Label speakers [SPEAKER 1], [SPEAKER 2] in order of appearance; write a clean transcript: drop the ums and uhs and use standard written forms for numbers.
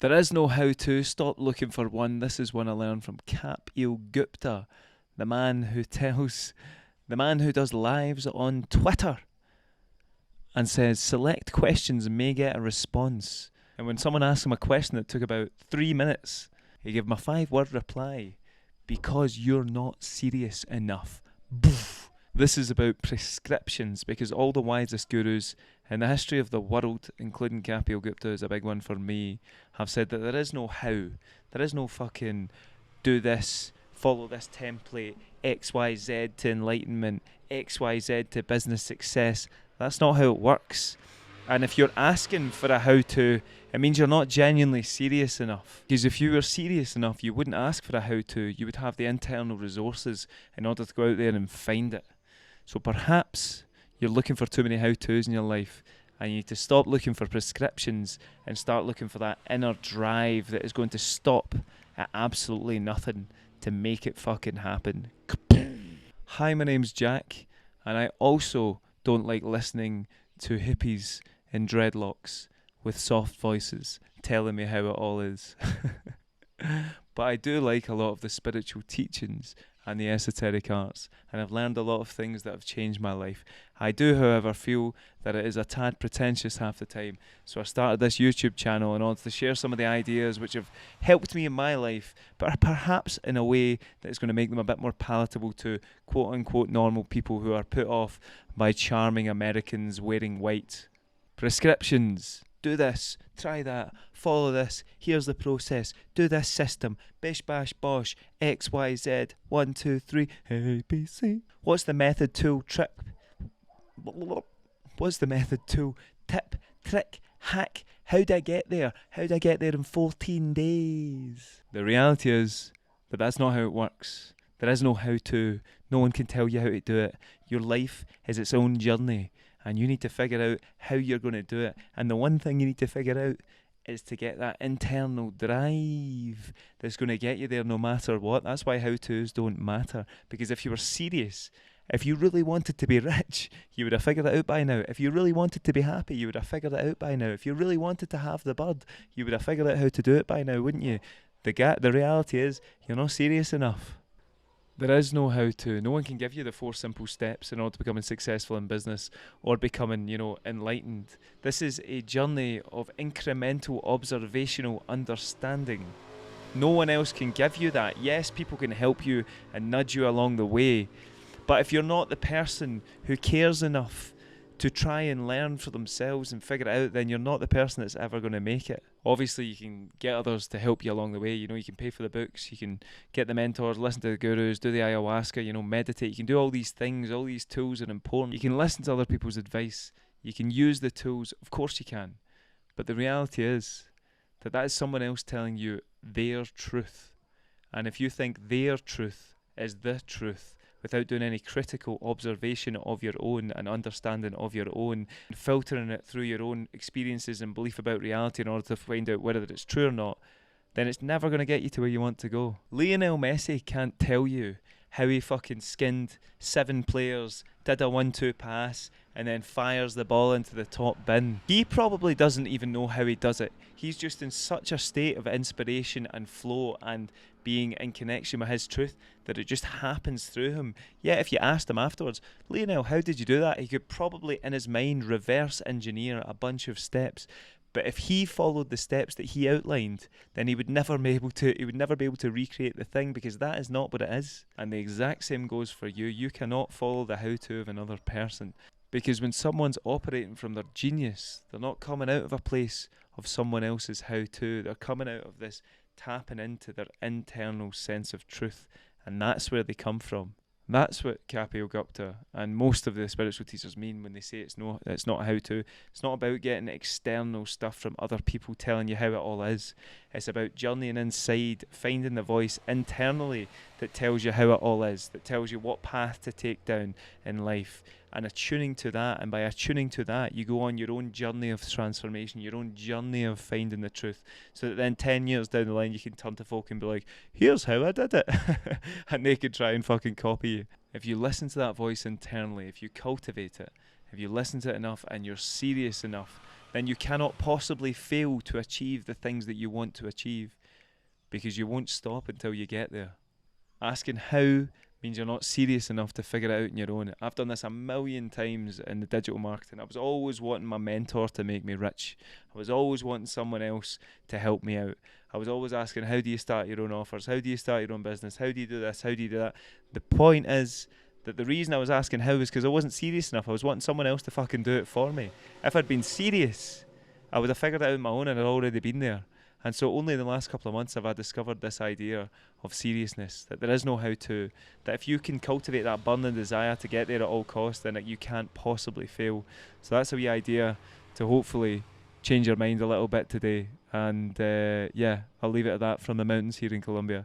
[SPEAKER 1] There is no how to. Stop looking for one. This is one I learned from Kapil Gupta, the man who does lives on Twitter and says select questions and may get a response. And when someone asked him a question that took about 3 minutes, he gave him a 5-word reply: because you're not serious enough. Boof. This is about prescriptions, because all the wisest gurus in the history of the world, including Kapil Gupta is a big one for me, have said that there is no how. There is no fucking do this, follow this template, XYZ to enlightenment, XYZ to business success. That's not how it works. And if you're asking for a how-to, it means you're not genuinely serious enough. Because if you were serious enough, you wouldn't ask for a how-to. You would have the internal resources in order to go out there and find it. So perhaps you're looking for too many how-tos in your life, and you need to stop looking for prescriptions and start looking for that inner drive that is going to stop at absolutely nothing to make it fucking happen. Hi, my name's Jack, and I also don't like listening to hippies in dreadlocks with soft voices telling me how it all is. But I do like a lot of the spiritual teachings and the esoteric arts, and I've learned a lot of things that have changed my life. I do, however, feel that it is a tad pretentious half the time, so I started this YouTube channel in order to share some of the ideas which have helped me in my life, but perhaps in a way that is going to make them a bit more palatable to quote-unquote normal people who are put off by charming Americans wearing white. Prescriptions. Do this, try that, follow this, here's the process, do this system, bish bash bosh, X, Y, Z, 1, 2, 3, ABC. What's the method, tool, trick? What's the method, tool, tip, trick, hack? How'd I get there? How'd I get there in 14 days? The reality is that that's not how it works. There is no how to. No one can tell you how to do it. Your life is its own journey, and you need to figure out how you're going to do it. And the one thing you need to figure out is to get that internal drive that's going to get you there no matter what. That's why how-tos don't matter. Because if you were serious, if you really wanted to be rich, you would have figured it out by now. If you really wanted to be happy, you would have figured it out by now. If you really wanted to have the bird, you would have figured out how to do it by now, wouldn't you? The reality is, you're not serious enough. There is no how-to. No one can give you the 4 simple steps in order to becoming successful in business or becoming, enlightened. This is a journey of incremental observational understanding. No one else can give you that. Yes, people can help you and nudge you along the way, but if you're not the person who cares enough to try and learn for themselves and figure it out, then you're not the person that's ever going to make it. Obviously, you can get others to help you along the way. You can pay for the books, you can get the mentors, listen to the gurus, do the ayahuasca, meditate. You can do all these things. All these tools are important. You can listen to other people's advice. You can use the tools. Of course you can. But the reality is that is someone else telling you their truth. And if you think their truth is the truth, without doing any critical observation of your own and understanding of your own, filtering it through your own experiences and belief about reality in order to find out whether it's true or not, then it's never going to get you to where you want to go. Lionel Messi can't tell you how he fucking skinned 7 players, did a 1-2 pass, and then fires the ball into the top bin. He probably doesn't even know how he does it. He's just in such a state of inspiration and flow and being in connection with his truth that it just happens through him. Yeah, if you asked him afterwards, Lionel, how did you do that? He could probably in his mind reverse engineer a bunch of steps. But if he followed the steps that he outlined, then he would never be able to recreate the thing, because that is not what it is. And the exact same goes for you. You cannot follow the how-to of another person, because when someone's operating from their genius, they're not coming out of a place of someone else's how-to. They're coming out of this tapping into their internal sense of truth, and that's where they come from. That's what Kapil Gupta and most of the spiritual teachers mean when they say it's not a how-to. It's not about getting external stuff from other people telling you how it all is. It's about journeying inside, finding the voice internally that tells you how it all is, that tells you what path to take down in life, and attuning to that. And by attuning to that, you go on your own journey of transformation, your own journey of finding the truth, so that then 10 years down the line you can turn to folk and be like, here's how I did it. And they could try and fucking copy you. If you listen to that voice internally, if you cultivate it, if you listen to it enough and you're serious enough then you cannot possibly fail to achieve the things that you want to achieve, because you won't stop until you get there. Asking how means you're not serious enough to figure it out on your own. I've done this a million times in the digital marketing. I was always wanting my mentor to make me rich. I was always wanting someone else to help me out. I was always asking, how do you start your own offers? How do you start your own business? How do you do this? How do you do that? The point is that the reason I was asking how is because I wasn't serious enough. I was wanting someone else to fucking do it for me. If I'd been serious, I would have figured it out on my own and I'd already been there. And so only in the last couple of months have I discovered this idea of seriousness, that there is no how to, that if you can cultivate that burning desire to get there at all costs, then you can't possibly fail. So that's a wee idea to hopefully change your mind a little bit today. And yeah, I'll leave it at that from the mountains here in Colombia.